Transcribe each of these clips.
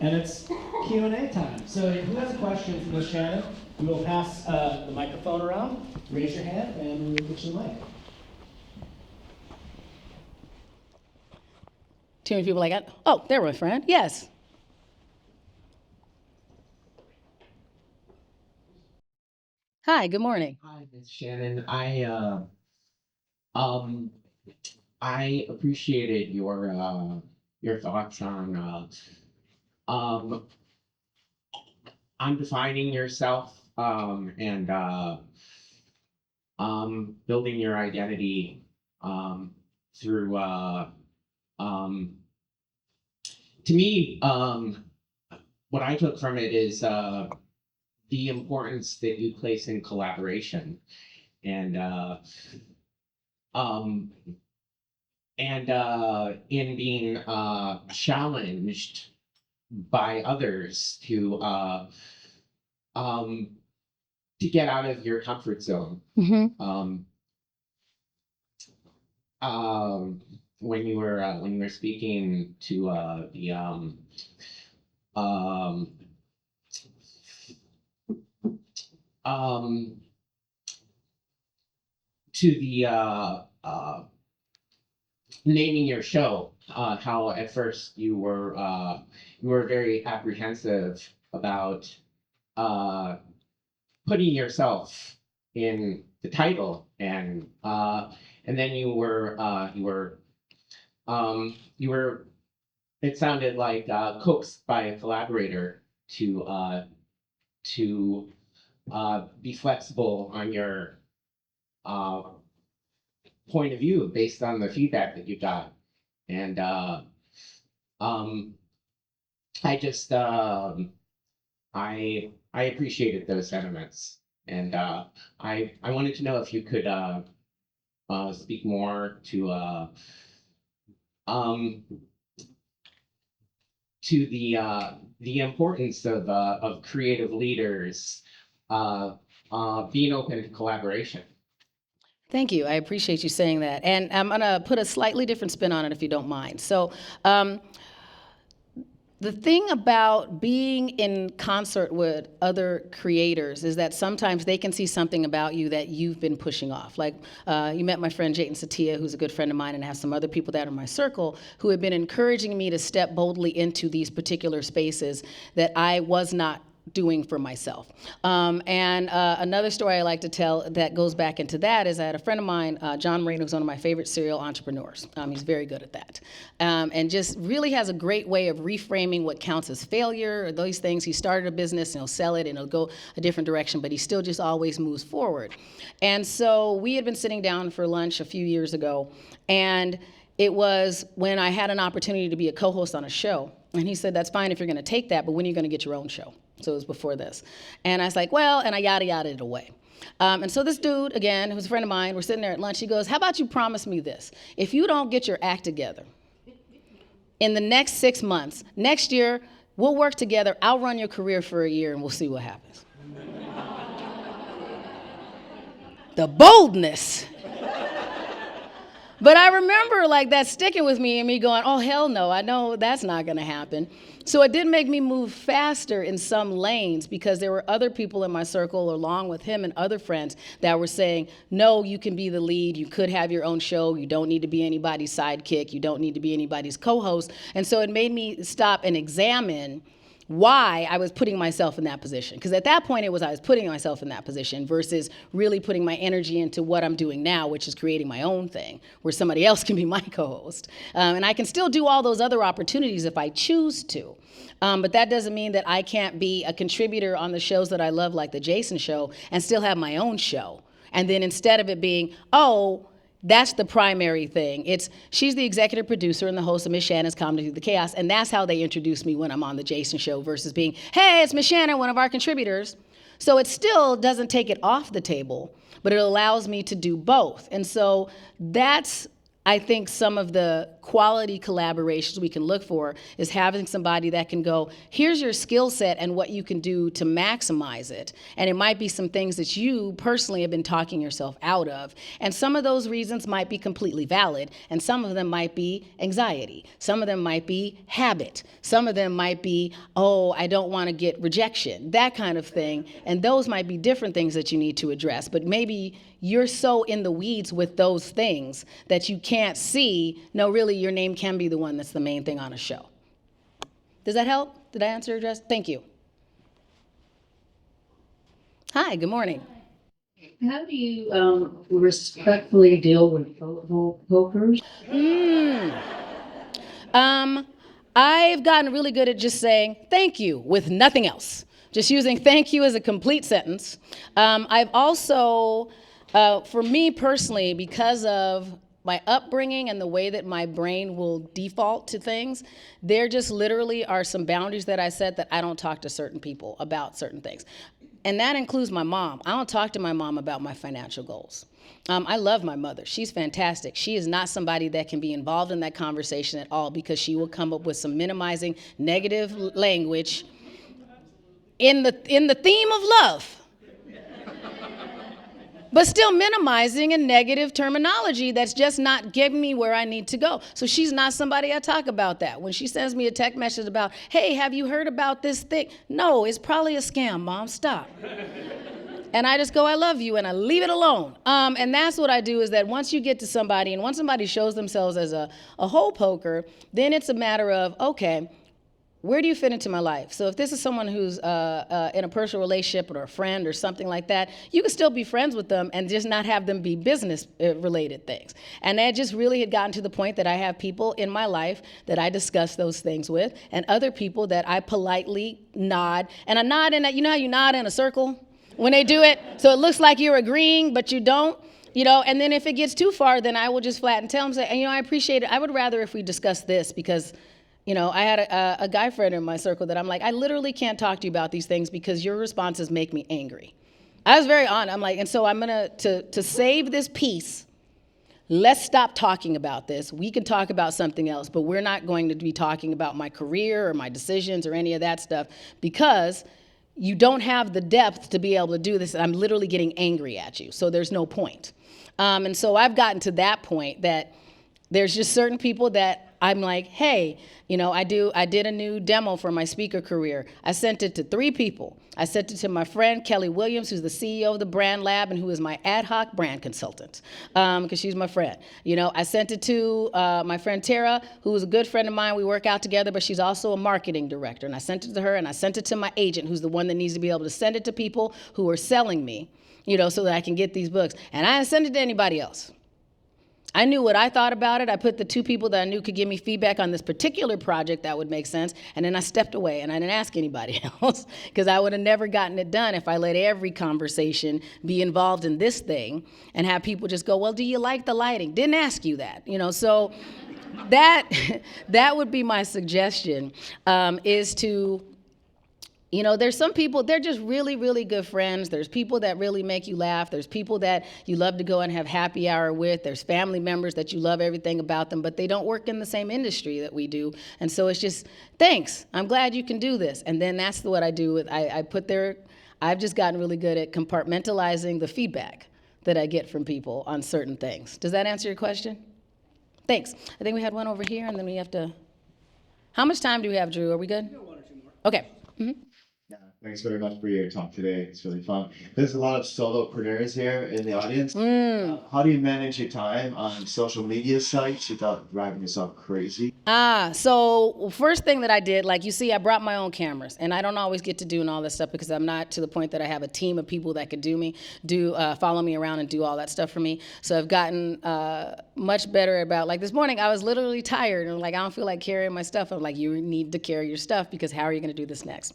and it's Q&A time. So who has a question for Ms. Shannan? We will pass the microphone around, raise your hand, and we will get you the mic. Too many people like that. Oh, there, my friend. Yes. Hi, good morning. Hi, Ms. Shannon. I appreciated your thoughts um on defining yourself and building your identity through to me what I took from it is the importance that you place in collaboration and um in being challenged by others to get out of your comfort zone. Mm-hmm. When you were speaking to um, um, the naming your show, how at first you were very apprehensive about putting yourself in the title, and then you were it sounded like coaxed by a collaborator to be flexible on your point of view based on the feedback that you got. And I just I appreciated those sentiments, and I wanted to know if you could speak more to the importance of creative leaders being open to collaboration. Thank you. I appreciate you saying that. And I'm going to put a slightly different spin on it if you don't mind. So, the thing about being in concert with other creators is that sometimes they can see something about you that you've been pushing off. Like, you met my friend Jayton Satia, who's a good friend of mine, and I have some other people that are in my circle who have been encouraging me to step boldly into these particular spaces that I was not doing for myself. Another story I like to tell that goes back into that is I had a friend of mine, John Moreno, who's one of my favorite serial entrepreneurs. He's very good at that. And just really has a great way of reframing what counts as failure or those things. He started a business and he'll sell it and it'll go a different direction, but he still just always moves forward. And so we had been sitting down for lunch a few years ago, and it was when I had an opportunity to be a co-host on a show. And he said, that's fine if you're going to take that, but when are you going to get your own show? So it was before this. And I was like, well, and I yada it away. And so this dude, again, who's a friend of mine, we're sitting there at lunch, he goes, how about you promise me this? If you don't get your act together in the next 6 months, next year, we'll work together, I'll run your career for a year, and we'll see what happens. The boldness. But I remember like that sticking with me and me going, oh, hell no, I know that's not going to happen. So it did make me move faster in some lanes because there were other people in my circle along with him and other friends that were saying, no, you can be the lead. You could have your own show. You don't need to be anybody's sidekick. You don't need to be anybody's co-host. And so it made me stop and examine why I was putting myself in that position. Because at that point, I was putting myself in that position versus really putting my energy into what I'm doing now, which is creating my own thing, where somebody else can be my co-host. And I can still do all those other opportunities if I choose to. But that doesn't mean that I can't be a contributor on the shows that I love, like The Jason Show, and still have my own show. And then instead of it being, oh, that's the primary thing. She's the executive producer and the host of Miss Shannon's Comedy Through the Chaos, and that's how they introduce me when I'm on The Jason Show versus being, hey, it's Miss Shannon, one of our contributors. So it still doesn't take it off the table, but it allows me to do both. And so that's I think some of the quality collaborations we can look for is having somebody that can go, here's your skill set and what you can do to maximize it. And it might be some things that you personally have been talking yourself out of. And some of those reasons might be completely valid, and some of them might be anxiety. Some of them might be habit. Some of them might be, oh, I don't want to get rejection, that kind of thing. And those might be different things that you need to address. But maybe you're so in the weeds with those things that you can't see, no, really, your name can be the one that's the main thing on a show. Does that help? Did I answer your address? Thank you. Hi, good morning. How do you respectfully deal with pokers? I've gotten really good at just saying thank you with nothing else. Just using thank you as a complete sentence. I've also, for me personally, because of my upbringing and the way that my brain will default to things, there just literally are some boundaries that I set that I don't talk to certain people about certain things. And that includes my mom. I don't talk to my mom about my financial goals. I love my mother. She's fantastic. She is not somebody that can be involved in that conversation at all, because she will come up with some minimizing negative language in the theme of love, but still minimizing a negative terminology that's just not getting me where I need to go. So she's not somebody I talk about that. When she sends me a text message about, hey, have you heard about this thing? No, it's probably a scam, Mom, stop. And I just go, I love you, and I leave it alone. And that's what I do, is that once you get to somebody, and once somebody shows themselves as a hole poker, then it's a matter of, okay, where do you fit into my life? So if this is someone who's in a personal relationship or a friend or something like that, you can still be friends with them and just not have them be business-related things. And that just really had gotten to the point that I have people in my life that I discuss those things with, and other people that I politely nod. And I nod in that, you know how you nod in a circle when they do it? So it looks like you're agreeing, but you don't. And then if it gets too far, then I will just flatten tell them, say, I appreciate it. I would rather if we discuss this, because I had a guy friend in my circle that I'm like, I literally can't talk to you about these things because your responses make me angry. I was very honest. I'm like, and so I'm going to save this piece, let's stop talking about this. We can talk about something else, but we're not going to be talking about my career or my decisions or any of that stuff, because you don't have the depth to be able to do this. And I'm literally getting angry at you. So there's no point. And so I've gotten to that point that there's just certain people that I'm like, hey, I did a new demo for my speaker career. I sent it to 3 people. I sent it to my friend Kelly Williams, who's the CEO of the Brand Lab and who is my ad hoc brand consultant, because she's my friend. I sent it to my friend Tara, who is a good friend of mine. We work out together, but she's also a marketing director. And I sent it to her, and I sent it to my agent, who's the one that needs to be able to send it to people who are selling me, so that I can get these books. And I didn't send it to anybody else. I knew what I thought about it. I put the 2 people that I knew could give me feedback on this particular project that would make sense, and then I stepped away, and I didn't ask anybody else, because I would have never gotten it done if I let every conversation be involved in this thing and have people just go, well, do you like the lighting? Didn't ask you that, so that would be my suggestion, is to, there's some people, they're just really, really good friends. There's people that really make you laugh. There's people that you love to go and have happy hour with. There's family members that you love everything about them, but they don't work in the same industry that we do. And so it's just, thanks, I'm glad you can do this. And then that's what I do with, I've just gotten really good at compartmentalizing the feedback that I get from people on certain things. Does that answer your question? Thanks. I think we had one over here, and then we have to, how much time do we have, Drew? Are we good? 1 or 2 more. Okay. Mm-hmm. Yeah, thanks very much for your talk today. It's really fun. There's a lot of solopreneurs here in the audience. How do you manage your time on social media sites without driving yourself crazy? So first thing that I did, like you see, I brought my own cameras, and I don't always get to do all this stuff because I'm not to the point that I have a team of people that could follow me around and do all that stuff for me. So I've gotten much better about, like this morning, I was literally tired and like, I don't feel like carrying my stuff. I'm like, you need to carry your stuff because how are you going to do this next?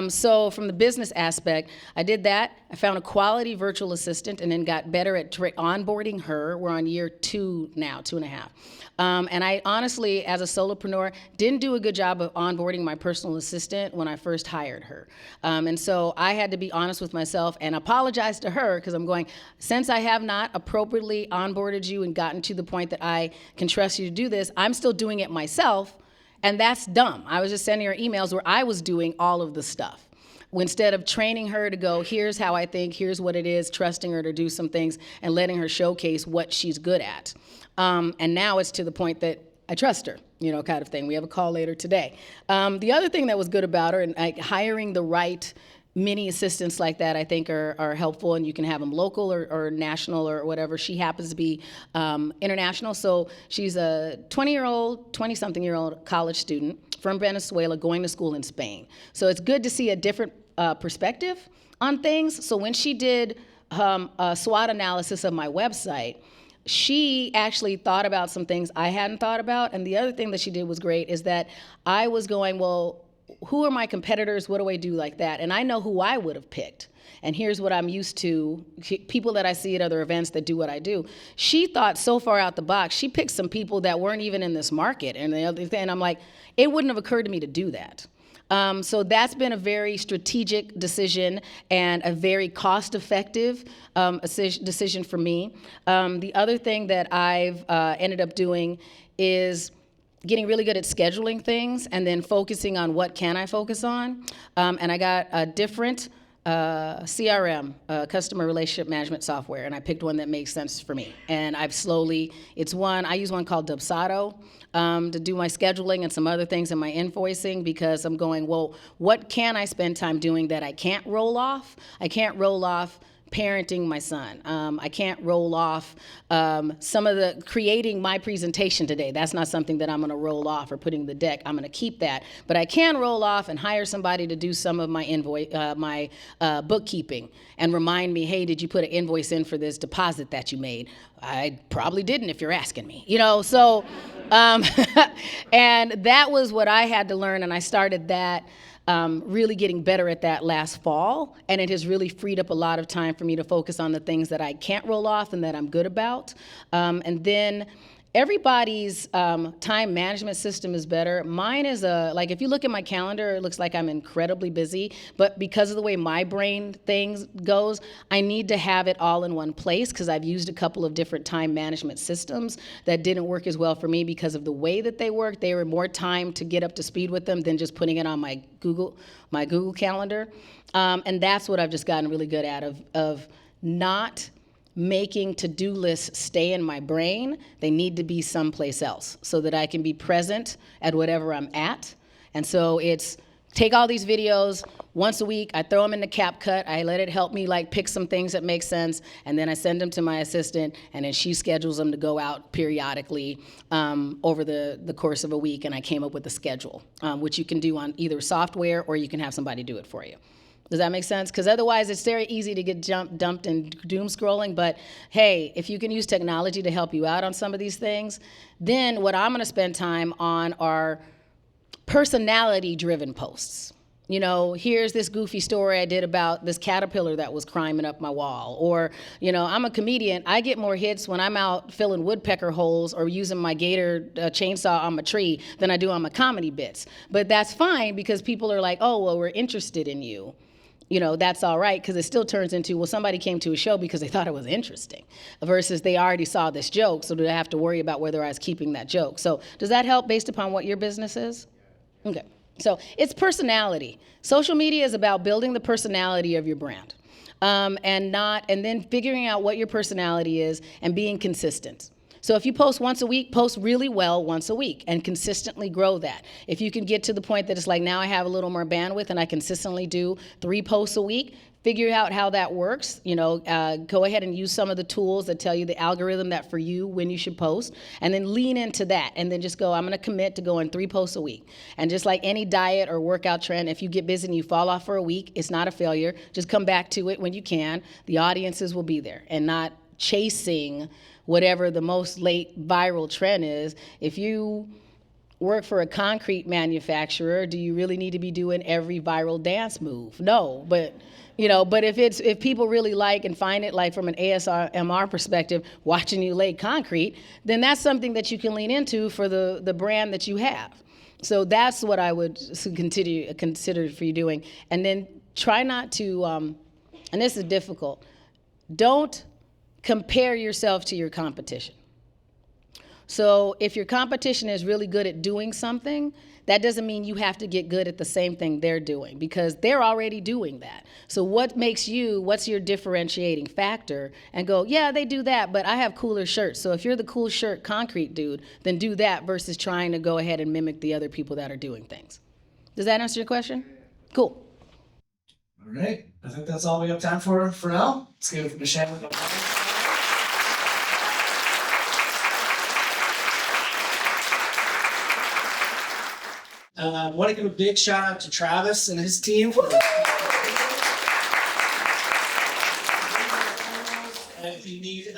So so from the business aspect, I did that. I found a quality virtual assistant and then got better at onboarding her. We're on year 2 now, 2.5. And I honestly, as a solopreneur, didn't do a good job of onboarding my personal assistant when I first hired her. And so I had to be honest with myself and apologize to her because I'm going, since I have not appropriately onboarded you and gotten to the point that I can trust you to do this, I'm still doing it myself. And that's dumb. I was just sending her emails where I was doing all of the stuff. Instead of training her to go, here's how I think, here's what it is, trusting her to do some things and letting her showcase what she's good at. And now it's to the point that I trust her, kind of thing. We have a call later today. The other thing that was good about her, and hiring the right mini assistants like that, I think are helpful, and you can have them local or national or whatever. She happens to be international, so she's a 20-something-year-old college student from Venezuela going to school in Spain. So it's good to see a different perspective on things. So when she did a SWOT analysis of my website, she actually thought about some things I hadn't thought about, and the other thing that she did was great is that I was going, well, who are my competitors? What do I do like that? And I know who I would have picked. And here's what I'm used to, people that I see at other events that do what I do. She thought so far out the box, she picked some people that weren't even in this market. And the other thing, I'm like, it wouldn't have occurred to me to do that. So that's been a very strategic decision and a very cost-effective decision for me. The other thing that I've ended up doing is getting really good at scheduling things and then focusing on what can I focus on. And I got a different CRM, customer relationship management software, and I picked one that makes sense for me. And I use one called Dubsado to do my scheduling and some other things in my invoicing, because I'm going, well, what can I spend time doing that I can't roll off? I can't roll off parenting my son. I can't roll off some of the creating my presentation today. That's not something that I'm going to roll off, or putting the deck. I'm going to keep that, but I can roll off and hire somebody to do some of my bookkeeping and remind me, hey, did you put an invoice in for this deposit that you made? I probably didn't, if you're asking me. So and that was what I had to learn, and I started that. Really getting better at that last fall, and it has really freed up a lot of time for me to focus on the things that I can't roll off and that I'm good about. And then everybody's time management system is better. Mine is like, if you look at my calendar, it looks like I'm incredibly busy, but because of the way my brain things goes, I need to have it all in one place, because I've used a couple of different time management systems that didn't work as well for me because of the way that they work. They were more time to get up to speed with them than just putting it on my Google Calendar. And that's what I've just gotten really good at, of not making to-do lists stay in my brain. They need to be someplace else so that I can be present at whatever I'm at. And so it's take all these videos once a week, I throw them in the CapCut, I let it help me pick some things that make sense, and then I send them to my assistant, and then she schedules them to go out periodically over the course of a week, and I came up with a schedule, which you can do on either software or you can have somebody do it for you. Does that make sense? Because otherwise it's very easy to get dumped in doom scrolling. But hey, if you can use technology to help you out on some of these things, then what I'm going to spend time on are personality-driven posts. Here's this goofy story I did about this caterpillar that was climbing up my wall. Or, I'm a comedian. I get more hits when I'm out filling woodpecker holes or using my gator chainsaw on my tree than I do on my comedy bits. But that's fine, because people are like, oh, well, we're interested in you. That's all right, because it still turns into, well, somebody came to a show because they thought it was interesting, versus they already saw this joke, so do they have to worry about whether I was keeping that joke? So does that help based upon what your business is? Okay. So it's personality. Social media is about building the personality of your brand, and then figuring out what your personality is and being consistent. So if you post once a week, post really well once a week and consistently grow that. If you can get to the point that it's like, now I have a little more bandwidth and I consistently do 3 posts a week, figure out how that works. Go ahead and use some of the tools that tell you the algorithm that for you when you should post, and then lean into that, and then just go, I'm going to commit to going 3 posts a week. And just like any diet or workout trend, if you get busy and you fall off for a week, it's not a failure. Just come back to it when you can. The audiences will be there, and not chasing whatever the most late viral trend is. If you work for a concrete manufacturer, do you really need to be doing every viral dance move? No, but but if people really like and find it, like from an ASMR perspective, watching you lay concrete, then that's something that you can lean into for the brand that you have. So that's what I would consider for you doing. And then try not to, and this is difficult, don't compare yourself to your competition. So if your competition is really good at doing something, that doesn't mean you have to get good at the same thing they're doing, because they're already doing that. So what's your differentiating factor? And go, yeah, they do that, but I have cooler shirts. So if you're the cool shirt concrete dude, then do that versus trying to go ahead and mimic the other people that are doing things. Does that answer your question? Cool. All right. I think that's all we have time for now. Let's give it to Shannan. I want to give a big shout out to Travis and his team. If you need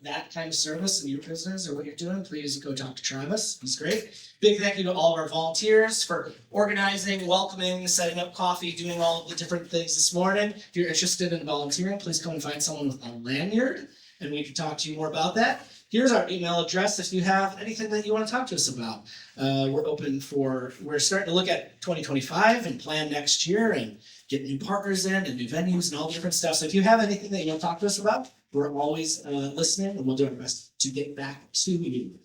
that kind of service in your business or what you're doing, please go talk to Travis. He's great. Big thank you to all of our volunteers for organizing, welcoming, setting up coffee, doing all of the different things this morning. If you're interested in volunteering, please come and find someone with a lanyard, and we can talk to you more about that. Here's our email address if you have anything that you want to talk to us about. We're starting to look at 2025 and plan next year and get new partners in and new venues and all different stuff. So if you have anything that you want to talk to us about, we're always listening, and we'll do our best to get back to you.